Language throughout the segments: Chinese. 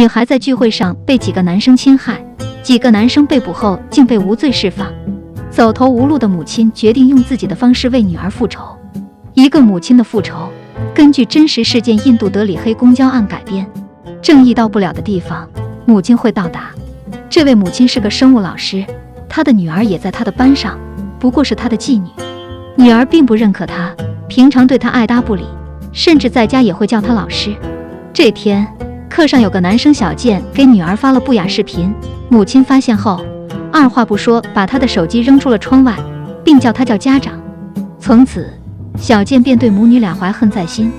女孩在聚会上被几个男生侵害，几个男生被捕后竟被无罪释放。走投无路的母亲决定用自己的方式为女儿复仇。一个母亲的复仇，根据真实事件印度德里黑公交案改编。正义到不了的地方，母亲会到达。这位母亲是个生物老师，她的女儿也在她的班上，不过是她的妓女。女儿并不认可她，平常对她爱答不理，甚至在家也会叫她老师。这天课上有个男生小健给女儿发了不雅视频，母亲发现后二话不说把他的手机扔出了窗外，并叫他叫家长。从此小健便对母女俩怀恨在心。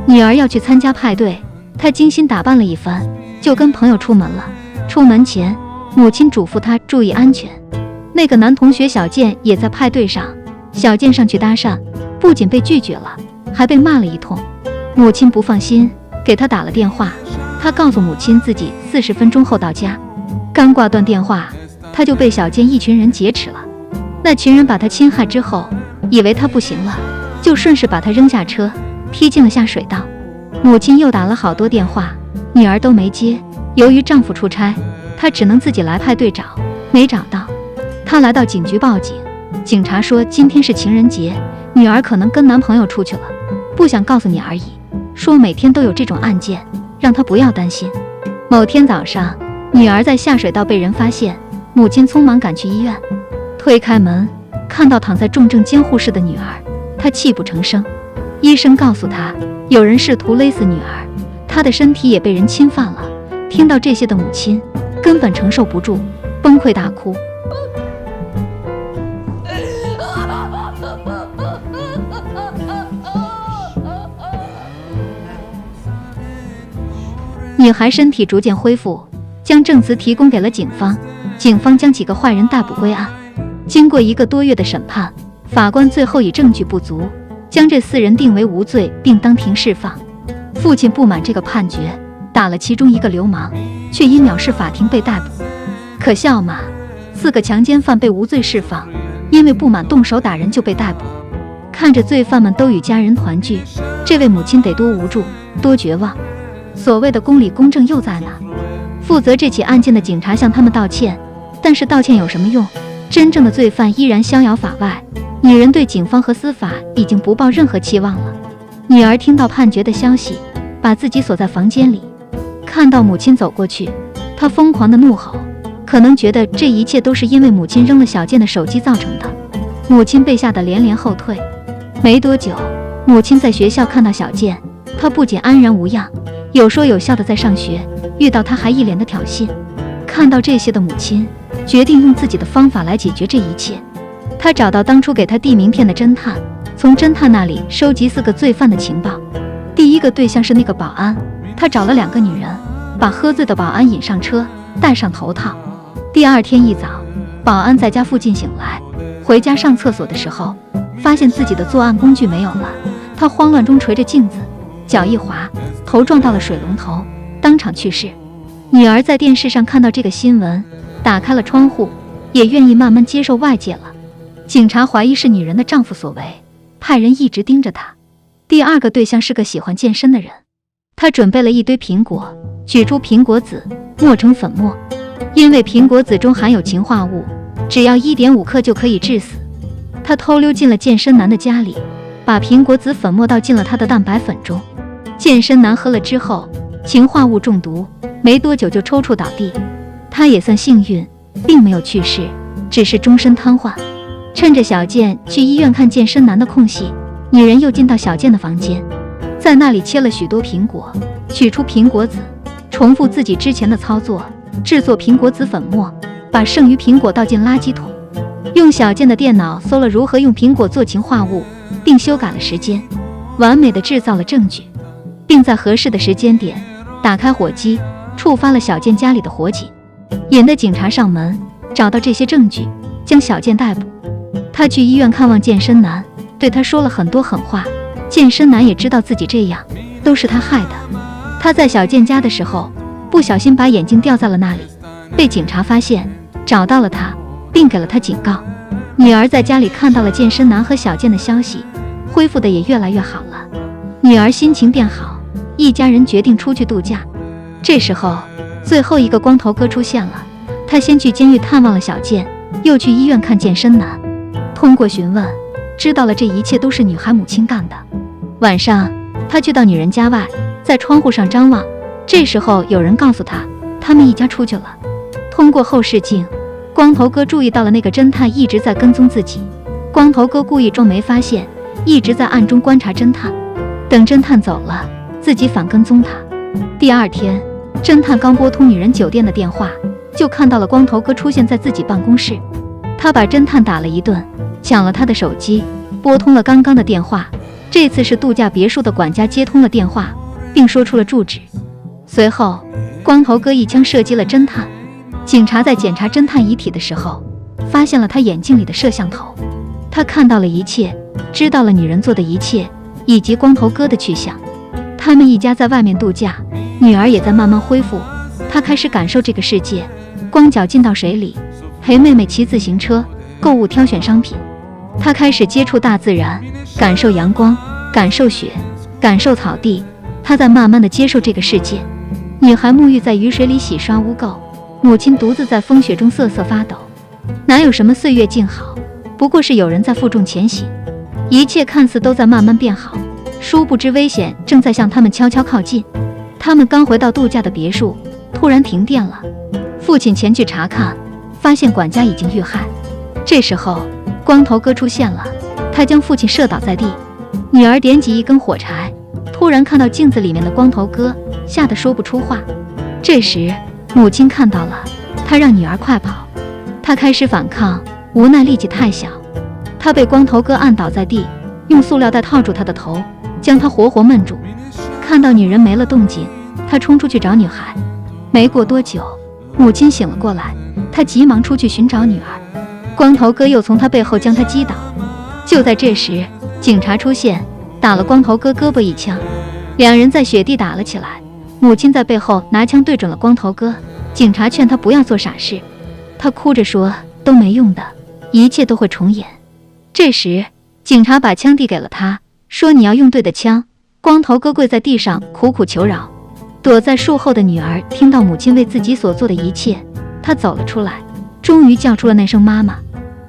女儿要去参加派对，他精心打扮了一番，就跟朋友出门了。出门前母亲嘱咐他注意安全。那个男同学小健也在派对上，小健上去搭讪，不仅被拒绝了，还被骂了一通。母亲不放心，给他打了电话，他告诉母亲自己40分钟后到家。刚挂断电话，他就被小健一群人劫持了。那群人把他侵害之后，以为他不行了，就顺势把他扔下车，踢进了下水道。母亲又打了好多电话，女儿都没接。由于丈夫出差，她只能自己来派对找，没找到。她来到警局报警，警察说今天是情人节，女儿可能跟男朋友出去了，不想告诉你而已，说每天都有这种案件，让她不要担心。某天早上，女儿在下水道被人发现，母亲匆忙赶去医院，推开门看到躺在重症监护室的女儿，她泣不成声。医生告诉她，有人试图勒死女儿，她的身体也被人侵犯了。听到这些的母亲根本承受不住，崩溃大哭。女孩身体逐渐恢复，将证词提供给了警方，警方将几个坏人逮捕归案。经过1个多月的审判，法官最后以证据不足，将这4人定为无罪，并当庭释放。父亲不满这个判决，打了其中一个流氓，却因藐视法庭被逮捕。可笑吗？4个强奸犯被无罪释放，因为不满动手打人就被逮捕。看着罪犯们都与家人团聚，这位母亲得多无助，多绝望。所谓的公理公正又在哪？负责这起案件的警察向他们道歉，但是道歉有什么用？真正的罪犯依然逍遥法外。女人对警方和司法已经不抱任何期望了。女儿听到判决的消息，把自己锁在房间里，看到母亲走过去，她疯狂地怒吼，可能觉得这一切都是因为母亲扔了小健的手机造成的。母亲被吓得连连后退。没多久，母亲在学校看到小健，她不仅安然无恙，有说有笑的在上学，遇到他还一脸的挑衅。看到这些的母亲决定用自己的方法来解决这一切。她找到当初给她递名片的侦探，从侦探那里收集4个罪犯的情报。第一个对象是那个保安，他找了2个女人，把喝醉的保安引上车，戴上头套。第2天一早，保安在家附近醒来，回家上厕所的时候，发现自己的作案工具没有了。他慌乱中捶着镜子，脚一滑，头撞到了水龙头，当场去世。女儿在电视上看到这个新闻，打开了窗户，也愿意慢慢接受外界了。警察怀疑是女人的丈夫所为，派人一直盯着她。第2个对象是个喜欢健身的人，他准备了一堆苹果，取出苹果籽，磨成粉末。因为苹果籽中含有氰化物，只要1.5克就可以致死。他偷溜进了健身男的家里，把苹果籽粉末倒进了他的蛋白粉中。健身男喝了之后，氰化物中毒，没多久就抽搐倒地。他也算幸运，并没有去世，只是终身瘫痪。趁着小健去医院看健身男的空隙，女人又进到小健的房间，在那里切了许多苹果，取出苹果籽，重复自己之前的操作，制作苹果籽粉末，把剩余苹果倒进垃圾桶。用小健的电脑搜了如何用苹果做氰化物，并修改了时间，完美的制造了证据，并在合适的时间点打开火机，触发了小健家里的火警，引得警察上门，找到这些证据，将小健逮捕。他去医院看望健身男，对他说了很多狠话。健身男也知道自己这样都是他害的。他在小健家的时候，不小心把眼镜掉在了那里，被警察发现，找到了他，并给了他警告。女儿在家里看到了健身男和小健的消息，恢复的也越来越好了。女儿心情变好，一家人决定出去度假。这时候，最后一个光头哥出现了，他先去监狱探望了小健，又去医院看健身男。通过询问，知道了这一切都是女孩母亲干的。晚上，他去到女人家外，在窗户上张望。这时候有人告诉他，他们一家出去了。通过后视镜，光头哥注意到了那个侦探一直在跟踪自己。光头哥故意装没发现，一直在暗中观察侦探。等侦探走了，自己反跟踪他。第二天，侦探刚拨通女人酒店的电话，就看到了光头哥出现在自己办公室。他把侦探打了一顿，抢了他的手机，拨通了刚刚的电话。这次是度假别墅的管家接通了电话，并说出了住址。随后，光头哥一枪射击了侦探。警察在检查侦探遗体的时候，发现了他眼镜里的摄像头。他看到了一切，知道了女人做的一切，以及光头哥的去向。他们一家在外面度假，女儿也在慢慢恢复。他开始感受这个世界，光脚进到水里，陪妹妹骑自行车，购物挑选商品。他开始接触大自然，感受阳光，感受雪，感受草地。他在慢慢的接受这个世界。女孩沐浴在雨水里洗刷污垢，母亲独自在风雪中瑟瑟发抖。哪有什么岁月静好，不过是有人在负重前行。一切看似都在慢慢变好，殊不知危险正在向他们悄悄靠近。他们刚回到度假的别墅，突然停电了。父亲前去查看，发现管家已经遇害。这时候，光头哥出现了，他将父亲射倒在地。女儿点起一根火柴，突然看到镜子里面的光头哥，吓得说不出话。这时，母亲看到了，她让女儿快跑。她开始反抗，无奈力气太小，她被光头哥按倒在地，用塑料袋套住她的头，将她活活闷住。看到女人没了动静，他冲出去找女孩。没过多久，母亲醒了过来，他急忙出去寻找女儿。光头哥又从他背后将他击倒。就在这时，警察出现，打了光头哥胳膊一枪，两人在雪地打了起来。母亲在背后拿枪对准了光头哥，警察劝他不要做傻事，他哭着说都没用的，一切都会重演。这时，警察把枪递给了他，说你要用对的枪。光头哥跪在地上苦苦求饶。躲在树后的女儿听到母亲为自己所做的一切，她走了出来，终于叫出了那声妈妈。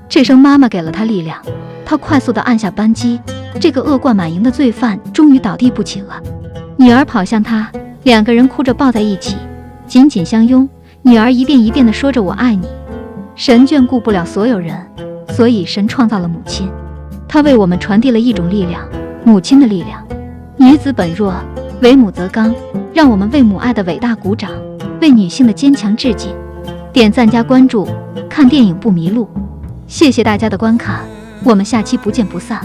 这声妈妈给了她力量，她快速地按下扳机，这个恶贯满盈的罪犯终于倒地不起了。女儿跑向他，两个人哭着抱在一起，紧紧相拥。女儿一遍一遍地说着我爱你。神眷顾不了所有人，所以神创造了母亲，她为我们传递了一种力量，母亲的力量。女子本弱，为母则刚，让我们为母爱的伟大鼓掌，为女性的坚强致敬。点赞加关注，看电影不迷路。谢谢大家的观看，我们下期不见不散。